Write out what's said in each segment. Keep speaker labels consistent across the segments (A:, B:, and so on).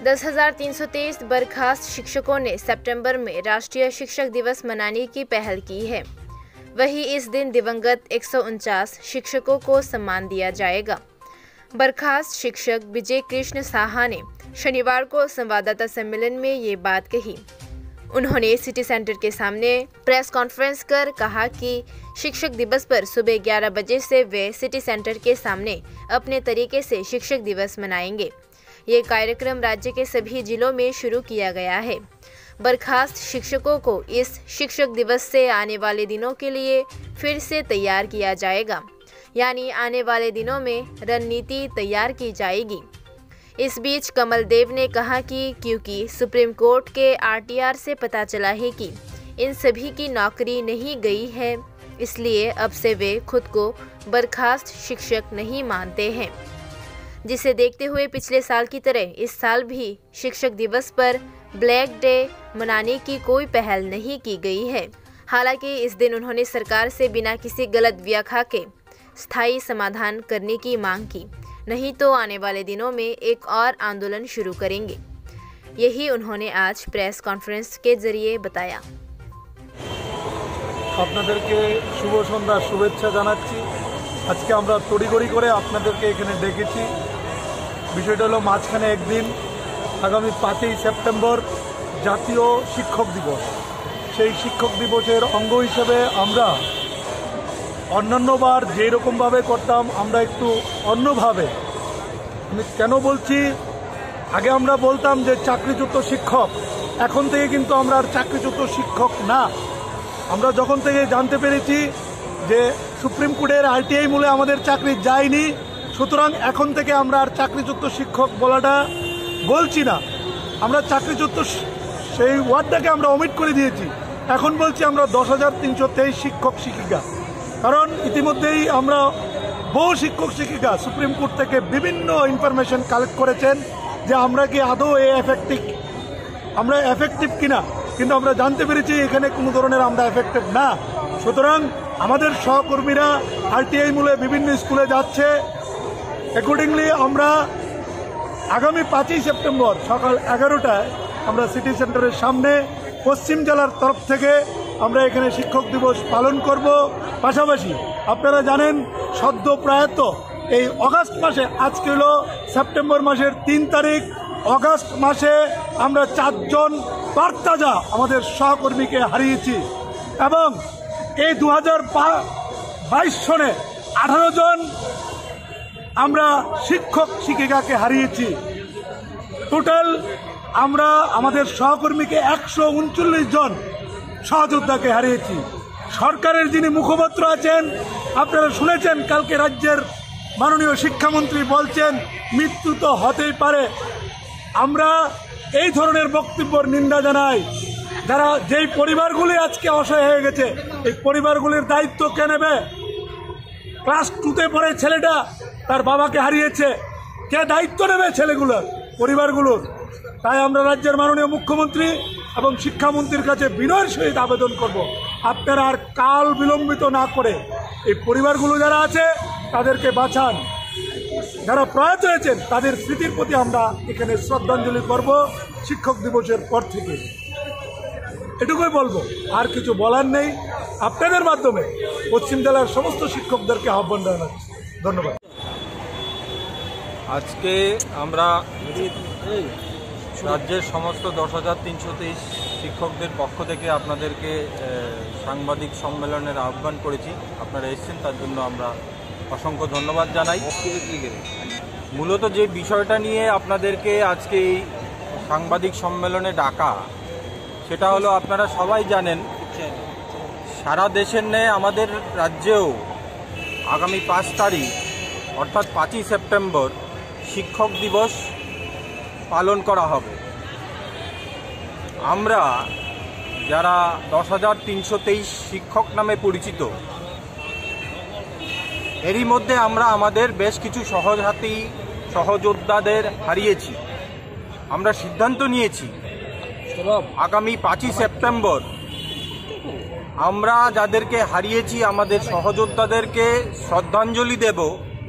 A: 10,323 बर्खास्त शिक्षकों ने सितंबर में राष्ट्रीय शिक्षक दिवस मनाने की पहल की है। वहीं इस दिन दिवंगत 149 शिक्षकों को सम्मान दिया जाएगा। बर्खास्त शिक्षक विजय कृष्ण साहा ने शनिवार को संवाददाता सम्मेलन में ये बात कही। उन्होंने सिटी सेंटर के सामने प्रेस कॉन्फ्रेंस कर कहा कि शिक्षक दिवस पर सुबह 11 बजे से वे सिटी सेंटर के सामने अपने तरीके से शिक्षक दिवस मनाएंगे। ये कार्यक्रम राज्य के सभी जिलों में शुरू किया गया है। बर्खास्त शिक्षकों को इस शिक्षक दिवस से आने वाले दिनों के लिए फिर से तैयार किया जाएगा, यानी आने वाले दिनों में रणनीति तैयार की जाएगी। इस बीच कमल देव ने कहा कि क्योंकि सुप्रीम कोर्ट के आरटीआर से पता चला है कि इन सभी की नौकरी नहीं गई है, इसलिए अब से वे खुद को बर्खास्त शिक्षक नहीं मानते हैं, जिसे देखते हुए पिछले साल की तरह इस साल भी शिक्षक दिवस पर ब्लैक डे मनाने की कोई पहल नहीं की गई है। हालांकि इस दिन उन्होंने सरकार से बिना किसी गलत व्याख्या के स्थायी समाधान करने की मांग की, नहीं तो आने वाले दिनों में एक और आंदोलन शुरू करेंगे। यही उन्होंने आज प्रेस कॉन्फ्रेंस के जरिए बताया।
B: আপনাদেরকে শুভ সন্ধ্যা শুভেচ্ছা জানাচ্ছি। আজকে আমরা তড়িঘড়ি করে আপনাদেরকে এখানে ডেকেছি। বিষয়টা হলো মাঝখানে একদিন আগামী 5ই সেপ্টেম্বর জাতীয় শিক্ষক দিবস। সেই শিক্ষক দিবসের অঙ্গ হিসেবে আমরা অন্যান্যবার যেই রকমভাবে করতাম আমরা একটু অন্যভাবে, আমি কেন বলছি, আগে আমরা বলতাম যে চাকরিচ্যুত শিক্ষক, এখন থেকে কিন্তু আমরা আর চাকরিচ্যুত শিক্ষক না। আমরা যখন থেকে জানতে পেরেছি যে সুপ্রিম কোর্টের আরটিআই মূলে আমাদের চাকরি যায়নি, সুতরাং এখন থেকে আমরা আর চাকরিচ্যুত শিক্ষক বলাটা বলছি না। আমরা চাকরিচ্যুত সেই ওয়ার্ডটাকে আমরা ওমিট করে দিয়েছি। এখন বলছি আমরা 10,323 শিক্ষক শিক্ষিকা। কারণ ইতিমধ্যেই আমরা বহু শিক্ষক শিক্ষিকা সুপ্রিম কোর্ট থেকে বিভিন্ন ইনফরমেশন কালেক্ট করেছেন যে আমরা কি আদৌ আমরা এফেক্টিভ কিনা, কিন্তু আমরা জানতে পেরেছি এখানে কোনো ধরনের আমরা এফেক্টিভ না। সুতরাং আমাদের সহকর্মীরা আরটিআই মূলে বিভিন্ন স্কুলে যাচ্ছে। অ্যাকর্ডিংলি আমরা আগামী 5ই সেপ্টেম্বর সকাল 11টায় আমরা সিটি সেন্টারের সামনে পশ্চিম জেলার তরফ থেকে আমরা এখানে শিক্ষক দিবস পালন করব। পাশাপাশি আপনারা জানেন সদ্য প্রয়াত এই অগাস্ট মাসে, আজকে হলো সেপ্টেম্বর মাসের 3 তারিখ, অগাস্ট মাসে আমরা 4 জন তরতাজা আমাদের সহকর্মীকে হারিয়েছি এবং এই 2022 সনে 18 জন আমরা শিক্ষক শিক্ষিকাকে হারিয়েছি। টোটাল আমরা আমাদের সহকর্মীকে 139 জন সহযোদ্ধাকে হারিয়েছি। সরকারের যিনি মুখপাত্র আছেন, আপনারা শুনেছেন কালকে রাজ্যের মাননীয় শিক্ষামন্ত্রী বলছেন মৃত্যু তো হতেই পারে। আমরা এই ধরনের বক্তব্যের নিন্দা জানাই। যারা যেই পরিবারগুলি আজকে অসহায় হয়ে গেছে, এই পরিবারগুলির দায়িত্ব কে নেবে? ক্লাস 2তে পড়ে ছেলেটা তার বাবাকে হারিয়েছে, কে দায়িত্ব নেবে ছেলেগুলোর, পরিবারগুলোর? তাই আমরা রাজ্যের মাননীয় মুখ্যমন্ত্রী এবং শিক্ষামন্ত্রীর কাছে বিনয়ের সহিত আবেদন করব, আপনারা আর কাল বিলম্বিত না করে এই পরিবারগুলো যারা আছে তাদেরকে বাঁচান। যারা প্রয়াত হয়েছেন তাদের স্মৃতির প্রতি আমরা এখানে শ্রদ্ধাঞ্জলি করব শিক্ষক দিবসের পর থেকে। এটুকুই বলবো, আর কিছু বলার নেই। আপনাদের মাধ্যমে পশ্চিম জেলার সমস্ত শিক্ষকদেরকে আহ্বান জানাচ্ছি। ধন্যবাদ।
C: আজকে আমরা রাজ্যের সমস্ত 10,323 শিক্ষকদের পক্ষ থেকে আপনাদেরকে সাংবাদিক সম্মেলনের আহ্বান করেছি। আপনারা এসেছেন, তার জন্য আমরা অসংখ্য ধন্যবাদ জানাই। মূলত যে বিষয়টা নিয়ে আপনাদেরকে আজকে এই সাংবাদিক সম্মেলনে ডাকা, সেটা হলো আপনারা সবাই জানেন সারা দেশের ন্যায় আমাদের রাজ্যেও আগামী 5 তারিখ অর্থাৎ 5ই সেপ্টেম্বর শিক্ষক দিবস পালন করা হবে। আমরা যারা 10,323 শিক্ষক নামে পরিচিত, এরই মধ্যে আমরা আমাদের বেশ কিছু সহযাত্রী সহযোদ্ধাদের হারিয়েছি। আমরা সিদ্ধান্ত নিয়েছি আগামী 5ই সেপ্টেম্বর আমরা যাদেরকে হারিয়েছি আমাদের সহযোদ্ধাদেরকে শ্রদ্ধাঞ্জলি দেব।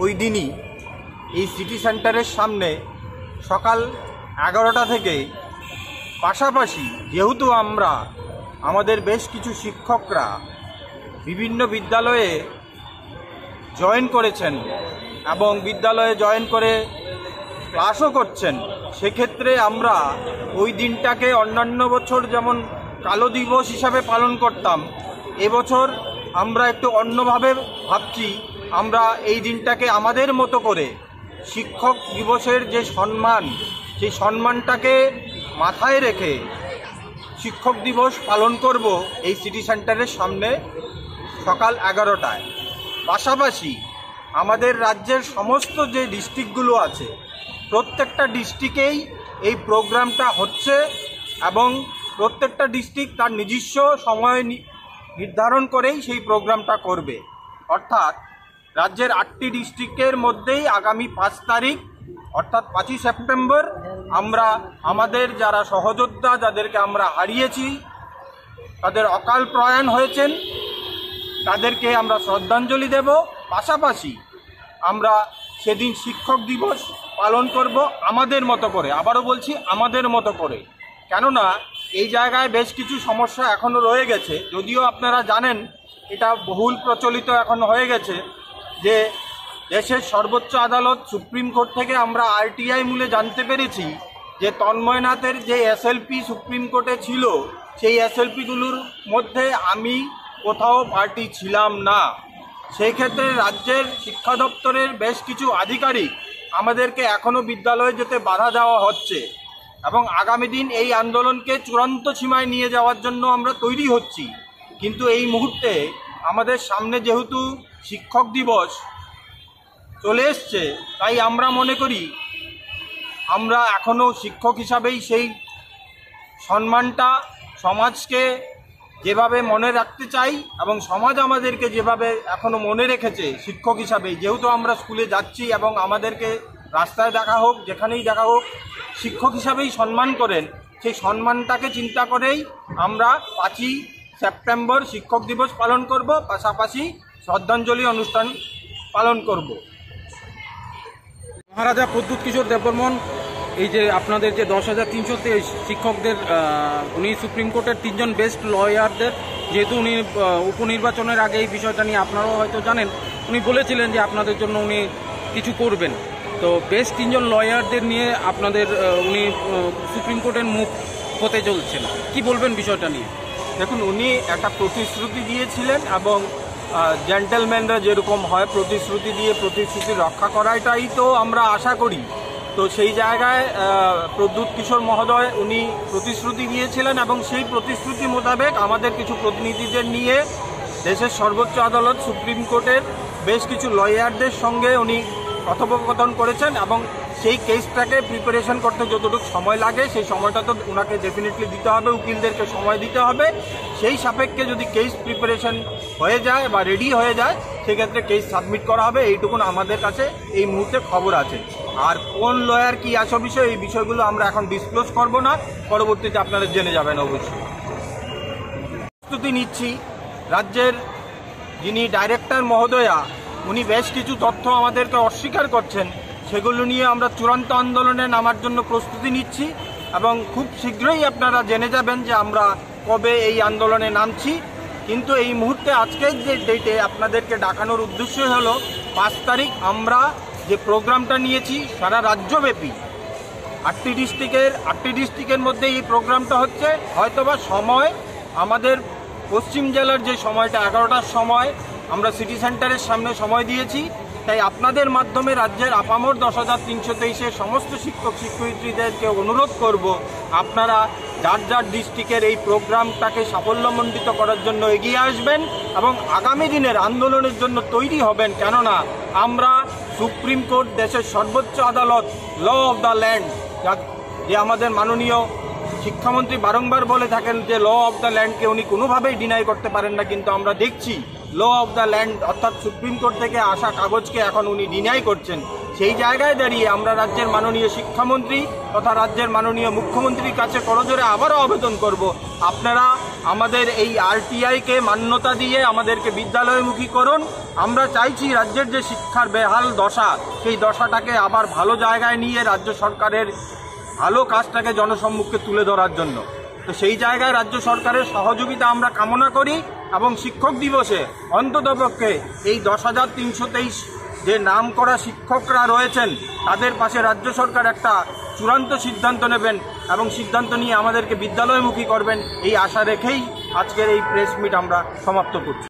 C: ওই দিনই এই সিটি সেন্টারের সামনে সকাল 11টা থেকে। পাশাপাশি যেহেতু আমাদের বেশ কিছু শিক্ষকরা বিভিন্ন বিদ্যালয়ে জয়েন করেছেন এবং বিদ্যালয়ে জয়েন করে ক্লাসও করছেন, সেক্ষেত্রে আমরা ওই দিনটাকে অন্যান্য বছর যেমন কালো দিবস হিসাবে পালন করতাম, এবছর আমরা একটু অন্যভাবে ভাবছি। আমরা এই দিনটাকে আমাদের মতো করে শিক্ষক দিবসের যে সম্মান, সেই সম্মানটাকে মাথায় রেখে শিক্ষক দিবস পালন করব এই সিটি সেন্টারের সামনে সকাল 11টায়। পাশাপাশি আমাদের রাজ্যের সমস্ত যে ডিস্ট্রিক্টগুলো আছে, প্রত্যেকটা ডিস্ট্রিক্টেই এই প্রোগ্রামটা হচ্ছে এবং প্রত্যেকটা ডিস্ট্রিক্ট তার নিজস্ব সময় নির্ধারণ করেই সেই প্রোগ্রামটা করবে। অর্থাৎ রাজ্যের 8টি ডিস্ট্রিক্টের মধ্যেই আগামী 5 তারিখ অর্থাৎ 5ই সেপ্টেম্বর আমরা আমাদের যারা সহযোদ্ধা, যাদেরকে আমরা হারিয়েছি, তাদের অকাল প্রয়াণ হয়েছেন, তাদেরকে আমরা শ্রদ্ধাঞ্জলি দেব। পাশাপাশি আমরা সেদিন শিক্ষক দিবস পালন করব আমাদের মতো করে। আবারও বলছি, আমাদের মতো করে। কেননা এই জায়গায় বেশ কিছু সমস্যা এখনও রয়ে গেছে। যদিও আপনারা জানেন, এটা বহুল প্রচলিত এখন হয়ে গেছে যে দেশের সর্বোচ্চ আদালত সুপ্রিম কোর্ট থেকে আমরা আরটিআই মূলে জানতে পেরেছি যে তন্ময়নাথের যে এসএলপি সুপ্রিম কোর্টে ছিল, সেই এসএলপিগুলোর মধ্যে আমি কোথাও পার্টি ছিলাম না। সেই ক্ষেত্রে রাজ্যের শিক্ষা দপ্তরের বেশ কিছু আধিকারিক আমাদেরকে এখনও বিদ্যালয়ে যেতে বাধা দেওয়া হচ্ছে এবং আগামী দিন এই আন্দোলনকে চূড়ান্ত সীমায় নিয়ে যাওয়ার জন্য আমরা তৈরি হচ্ছি। কিন্তু এই মুহূর্তে আমাদের সামনে যেহেতু শিক্ষক দিবস চলে এসছে, তাই আমরা মনে করি আমরা এখনও শিক্ষক হিসাবেই সেই সম্মানটা সমাজকে যেভাবে মনে রাখতে চাই এবং সমাজ আমাদেরকে যেভাবে এখনও মনে রেখেছে শিক্ষক হিসাবেই, যেহেতু আমরা স্কুলে যাচ্ছি এবং আমাদেরকে রাস্তায় দেখা হোক, যেখানেই দেখা হোক, শিক্ষক হিসাবেই সম্মান করেন, সেই সম্মানটাকে চিন্তা করেই আমরা 5ই সেপ্টেম্বর শিক্ষক দিবস পালন করব, পাশাপাশি শ্রদ্ধাঞ্জলি অনুষ্ঠান পালন করব।
D: মহারাজা প্রদ্যুৎ কিশোর দেববর্মন এই যে আপনাদের যে 10,323 শিক্ষকদের, উনি সুপ্রিম কোর্টের 3জন বেস্ট লয়ারদের, যেহেতু উনি উপনির্বাচনের আগে এই বিষয়টা নিয়ে আপনারাও হয়তো জানেন, উনি বলেছিলেন যে আপনাদের জন্য উনি কিছু করবেন। তো বেস্ট 3জন লয়ারদের নিয়ে আপনাদের উনি সুপ্রিম কোর্টের মুখ হতে চলছেন, কি বলবেন বিষয়টা নিয়ে?
C: দেখুন, উনি একটা প্রতিশ্রুতি দিয়েছিলেন এবং জেন্টেলম্যানরা যেরকম হয় প্রতিশ্রুতি দিয়ে প্রতিশ্রুতি রক্ষা করাটাই তো আমরা আশা করি। তো সেই জায়গায় প্রদ্যুৎ কিশোর মহোদয় উনি প্রতিশ্রুতি দিয়েছিলেন এবং সেই প্রতিশ্রুতি মোতাবেক আমাদের কিছু প্রতিনিধিদের নিয়ে দেশের সর্বোচ্চ আদালত সুপ্রিম কোর্টের বেশ কিছু লয়ারদের সঙ্গে উনি কথোপকথন করেছেন এবং সেই কেসটাকে প্রিপারেশন করতে যতটুকু সময় লাগে সেই সময়টা তো ওনাকে ডেফিনেটলি দিতে হবে, উকিলদেরকে সময় দিতে হবে। সেই সাপেক্ষে যদি কেস প্রিপারেশন হয়ে যায় বা রেডি হয়ে যায়, সেক্ষেত্রে কেস সাবমিট করা হবে। এইটুকুন আমাদের কাছে এই মুহূর্তে খবর আছে। আর কোন লয়ার কি আসল বিষয়, এই বিষয়গুলো আমরা এখন ডিসক্লোজ করব না, পরবর্তীতে আপনারা জেনে যাবেন। অবশ্যই প্রস্তুতি নিচ্ছি। রাজ্যের যিনি ডাইরেক্টর মহোদয়া, উনি বেশ কিছু তথ্য আমাদেরকে অস্বীকার করছেন, সেগুলো নিয়ে আমরা চূড়ান্ত আন্দোলনে নামার জন্য প্রস্তুতি নিচ্ছি এবং খুব শীঘ্রই আপনারা জেনে যাবেন যে আমরা কবে এই আন্দোলনে নামছি। কিন্তু এই মুহূর্তে আজকের যে ডেটে আপনাদেরকে ডাকানোর উদ্দেশ্য হলো 5 তারিখ আমরা যে প্রোগ্রামটা নিয়েছি সারা রাজ্যব্যাপী 8টি ডিস্ট্রিক্টের মধ্যে এই প্রোগ্রামটা হচ্ছে। হয়তোবা সময় আমাদের পশ্চিম জেলার যে সময়টা 11টার সময় আমরা সিটি সেন্টারের সামনে সময় দিয়েছি, তাই আপনাদের মাধ্যমে রাজ্যের আপামর 10,323-এর সমস্ত শিক্ষক শিক্ষয়িত্রীদেরকে অনুরোধ করব, আপনারা যার যার ডিস্ট্রিক্টের এই প্রোগ্রামটাকে সাফল্যমণ্ডিত করার জন্য এগিয়ে আসবেন এবং আগামী দিনের আন্দোলনের জন্য তৈরি হবেন। কেননা আমরা সুপ্রিম কোর্ট, দেশের সর্বোচ্চ আদালত, ল অফ দ্য ল্যান্ড, যে আমাদের মাননীয় শিক্ষামন্ত্রী বারংবার বলে থাকেন যে ল অফ দ্য ল্যান্ডকে উনি কোনোভাবেই ডিনাই করতে পারেন না, কিন্তু আমরা দেখছি ল অফ দ্য ল্যান্ড অর্থাৎ সুপ্রিম কোর্ট থেকে আসা কাগজকে এখন উনি ডিনাই করছেন। সেই জায়গায় দাঁড়িয়ে আমরা রাজ্যের মাননীয় শিক্ষামন্ত্রী তথা রাজ্যের মাননীয় মুখ্যমন্ত্রীর কাছে করজোরে আবারও আবেদন করব, আপনারা আমাদের এই আরটিআইকে মান্যতা দিয়ে আমাদেরকে বিদ্যালয়মুখী করুন। আমরা চাইছি রাজ্যের যে শিক্ষার বেহাল দশা, সেই দশাটাকে আবার ভালো জায়গায় নিয়ে রাজ্য সরকারের ভালো কাজটাকে জনসম্মুখে তুলে ধরার জন্য। তো সেই জায়গায় রাজ্য সরকারের সহযোগিতা আমরা কামনা করি এবং শিক্ষক দিবসে অন্ততপক্ষে এই 10,323 যে নাম করা শিক্ষকরা রয়েছেন তাদের পাশে রাজ্য সরকার একটা চূড়ান্ত সিদ্ধান্ত নেবেন এবং সিদ্ধান্ত নিয়ে আমাদেরকে বিদ্যালয়মুখী করবেন, এই আশা রেখেই আজকের এই প্রেস মিট আমরা সমাপ্ত করছি।